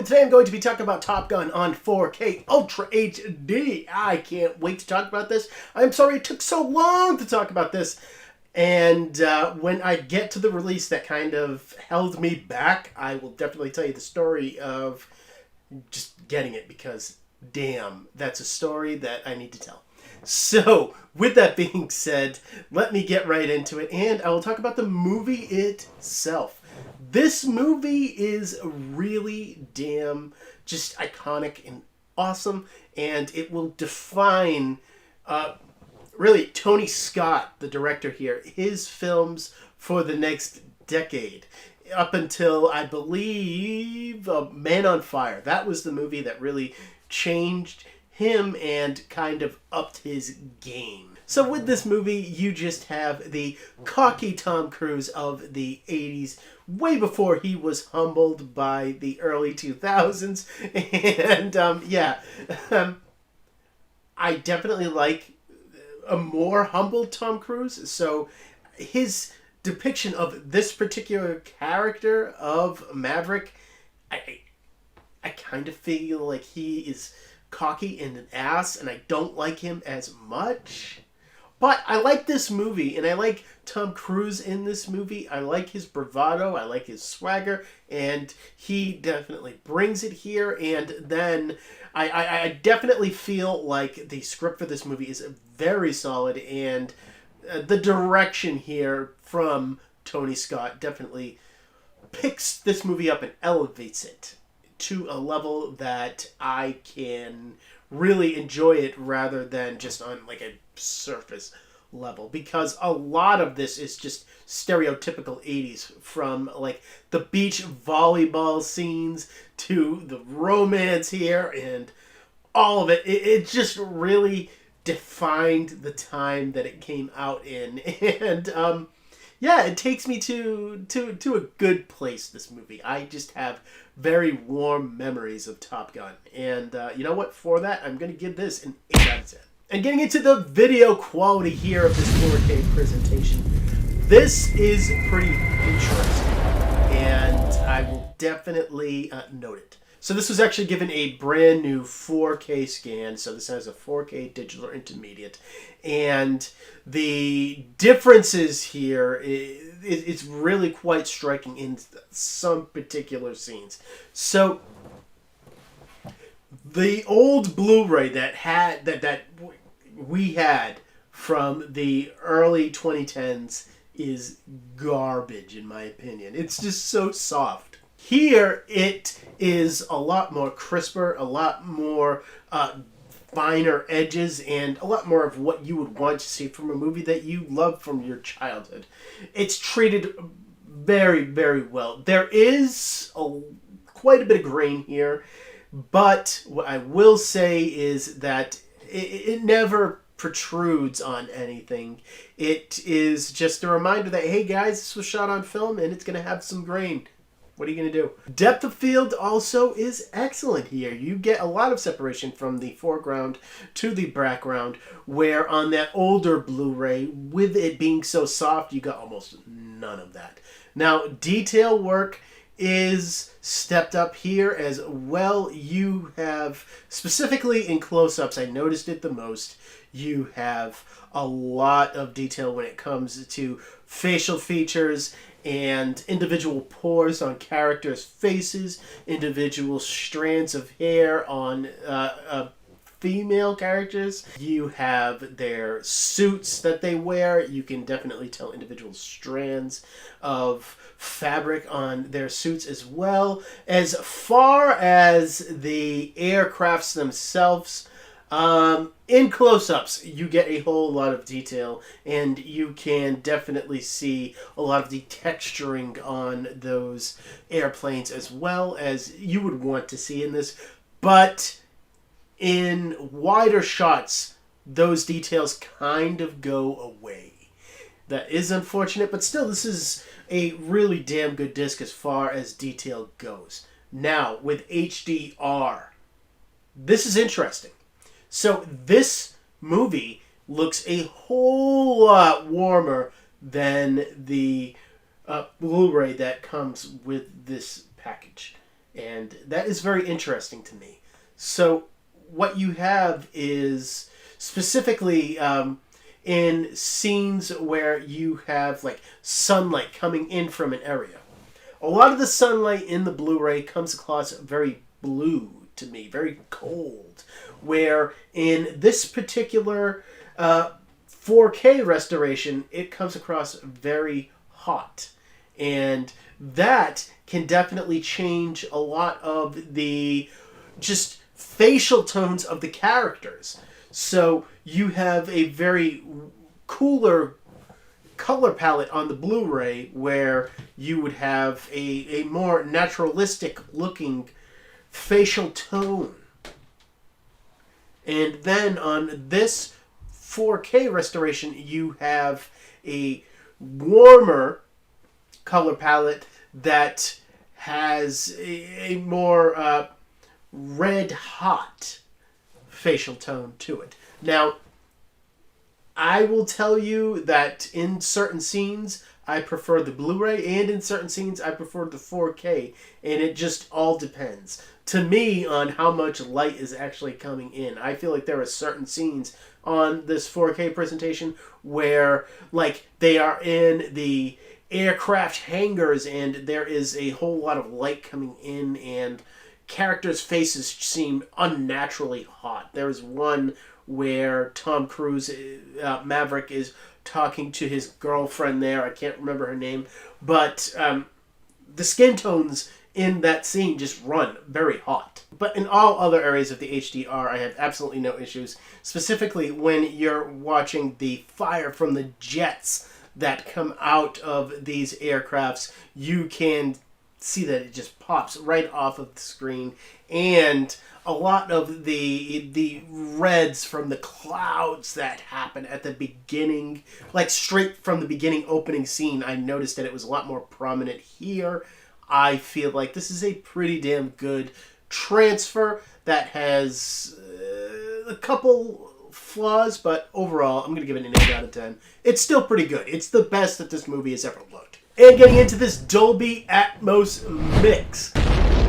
and today I'm going to be talking about Top Gun on 4K Ultra HD. I can't wait to talk about this. I'm sorry it took so long to talk about this. And when I get to the release that kind of held me back, I will definitely tell you the story of just getting it, because damn, that's a story that I need to tell. So, with that being said, let me get right into it, and I will talk about the movie itself. This movie is really damn just iconic and awesome, and it will define, really, Tony Scott, the director here, his films for the next decade. Up until, I believe, Man on Fire. That was the movie that really changed him and kind of upped his game. So with this movie, you just have the cocky Tom Cruise of the 80s, way before he was humbled by the early 2000s. And I definitely like a more humbled Tom Cruise. So his depiction of this particular character of Maverick, I kind of feel like he is cocky and an ass, and I don't like him as much. But I like this movie, and I like Tom Cruise in this movie. I like his bravado, I like his swagger, and he definitely brings it here. And then I definitely feel like the script for this movie is very solid, and the direction here from Tony Scott definitely picks this movie up and elevates it to a level that I can really enjoy it rather than just on like a surface level, because a lot of this is just stereotypical 80s, from like the beach volleyball scenes to the romance here, and all of it. It just really defined the time that it came out in, and yeah, it takes me to a good place, this movie. I just have very warm memories of Top Gun. And you know what? For that, I'm going to give this an 8 out of 10. And getting into the video quality here of this 4K presentation, this is pretty interesting, and I will definitely note it. So this was actually given a brand new 4K scan, so this has a 4K digital intermediate, and the differences here, it's really quite striking in some particular scenes. So the old Blu-ray that we had from the early 2010s is garbage, in my opinion. It's just so soft. Here, it is a lot more crisper, a lot more finer edges, and a lot more of what you would want to see from a movie that you love from your childhood. It's treated very, very well. There is quite a bit of grain here, but what I will say is that it never protrudes on anything. It is just a reminder that, hey guys, this was shot on film and it's going to have some grain. What are you going to do? Depth of field also is excellent here. You get a lot of separation from the foreground to the background, where on that older Blu-ray, with it being so soft, you got almost none of that. Now, detail work is stepped up here as well. You have, specifically in close-ups, I noticed it the most, you have a lot of detail when it comes to facial features and individual pores on characters' faces, individual strands of hair on female characters. You have their suits that they wear. You can definitely tell individual strands of fabric on their suits, as well. As far as the aircrafts themselves, in close-ups, you get a whole lot of detail, and you can definitely see a lot of the texturing on those airplanes, as well as you would want to see in this. But in wider shots, those details kind of go away. That is unfortunate, but still, this is a really damn good disc as far as detail goes. Now, with HDR, this is interesting. So this movie looks a whole lot warmer than the Blu-ray that comes with this package. And that is very interesting to me. So what you have is specifically in scenes where you have like sunlight coming in from an area. A lot of the sunlight in the Blu-ray comes across very blue to me, very cold. Where in this particular 4K restoration, it comes across very hot. And that can definitely change a lot of the just facial tones of the characters. So you have a very cooler color palette on the Blu-ray where you would have a more naturalistic looking facial tone. And then on this 4K restoration, you have a warmer color palette that has a more red hot facial tone to it. Now, I will tell you that in certain scenes I prefer the Blu-ray, and in certain scenes I prefer the 4K, and it just all depends to me on how much light is actually coming in. I feel like there are certain scenes on this 4K presentation where like they are in the aircraft hangars and there is a whole lot of light coming in and characters' faces seem unnaturally hot. There is one where Tom Cruise, Maverick, is talking to his girlfriend there. I can't remember her name. But the skin tones in that scene just run very hot. But in all other areas of the HDR, I have absolutely no issues. Specifically when you're watching the fire from the jets that come out of these aircrafts, you can see that it just pops right off of the screen. And a lot of the reds from the clouds that happen at the beginning, like straight from the beginning opening scene, I noticed that it was a lot more prominent here. I feel like this is a pretty damn good transfer that has a couple flaws, but overall I'm going to give it an 8 out of 10. It's still pretty good. It's the best that this movie has ever looked. And getting into this Dolby Atmos mix.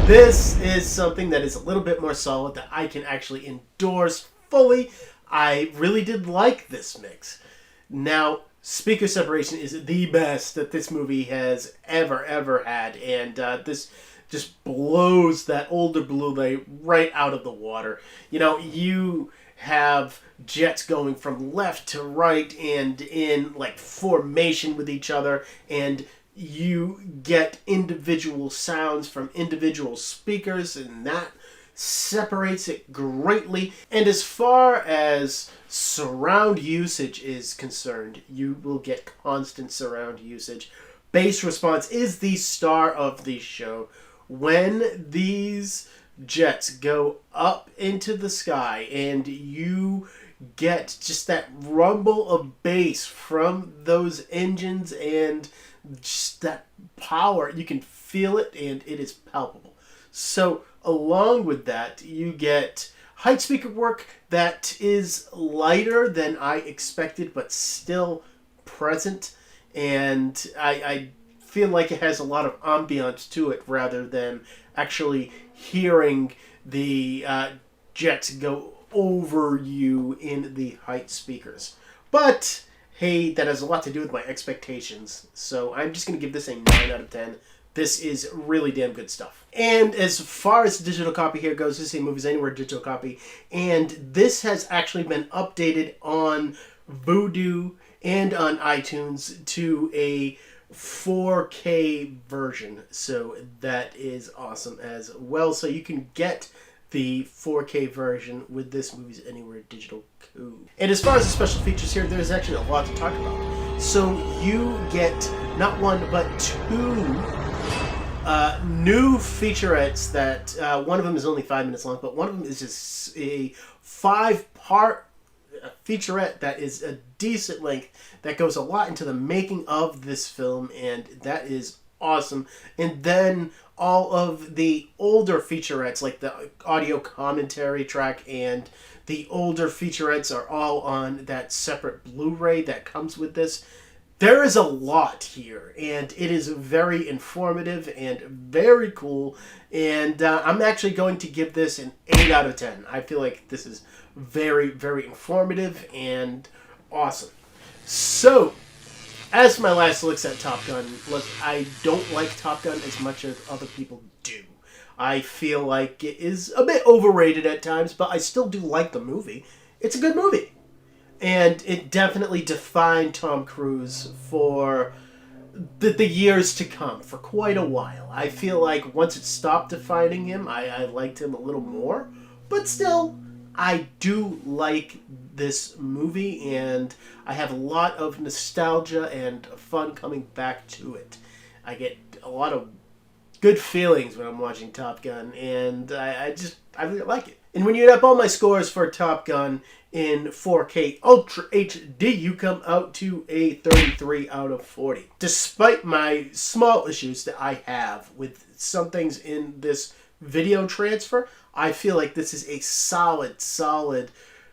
This is something that is a little bit more solid that I can actually endorse fully. I really did like this mix. Now, speaker separation is the best that this movie has ever had. And this just blows that older Blu-ray right out of the water. You know, you have jets going from left to right and in like formation with each other, and you get individual sounds from individual speakers, and that separates it greatly. And as far as surround usage is concerned, you will get constant surround usage. Bass response is the star of the show. When these jets go up into the sky and you get just that rumble of bass from those engines and just that power, you can feel it and it is palpable. So along with that, you get height speaker work that is lighter than I expected but still present, and I feel like it has a lot of ambiance to it rather than actually hearing the jets go over you in the height speakers. But hey, that has a lot to do with my expectations, so I'm just going to give this a 9 out of 10. This is really damn good stuff. And as far as the digital copy here goes, this is a Movies Anywhere digital copy, and this has actually been updated on Vudu and on iTunes to a 4K version, so that is awesome as well. So you can get the 4K version with this Movies Anywhere digital code. And as far as the special features here, there's actually a lot to talk about. So you get not one but two new featurettes that one of them is only 5 minutes long, but one of them is just a 5-part featurette that is a decent length that goes a lot into the making of this film, and that is awesome. And then all of the older featurettes, like the audio commentary track and the older featurettes, are all on that separate Blu-ray that comes with this. There is a lot here, and it is very informative and very cool. And I'm actually going to give this an 8 out of 10. I feel like this is very, very informative and awesome. So, as my last looks at Top Gun, look, I don't like Top Gun as much as other people do. I feel like it is a bit overrated at times, but I still do like the movie. It's a good movie. And it definitely defined Tom Cruise for the years to come, for quite a while. I feel like once it stopped defining him, I liked him a little more. But still, I do like this movie, and I have a lot of nostalgia and fun coming back to it. I get a lot of good feelings when I'm watching Top Gun, and I really like it. And when you add up all my scores for Top Gun in 4K Ultra HD, you come out to a 33 out of 40. Despite my small issues that I have with some things in this video transfer, I feel like this is a solid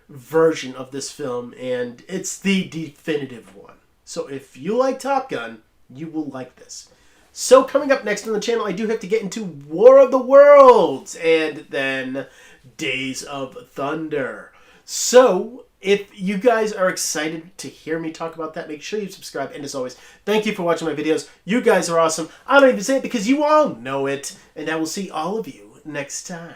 version of this film, and it's the definitive one. So if you like Top Gun, you will like this. So coming up next on the channel, I do have to get into War of the Worlds and then Days of Thunder. So if you guys are excited to hear me talk about that, make sure you subscribe. And as always, thank you for watching my videos. You guys are awesome. I don't even say it because you all know it. And I will see all of you next time.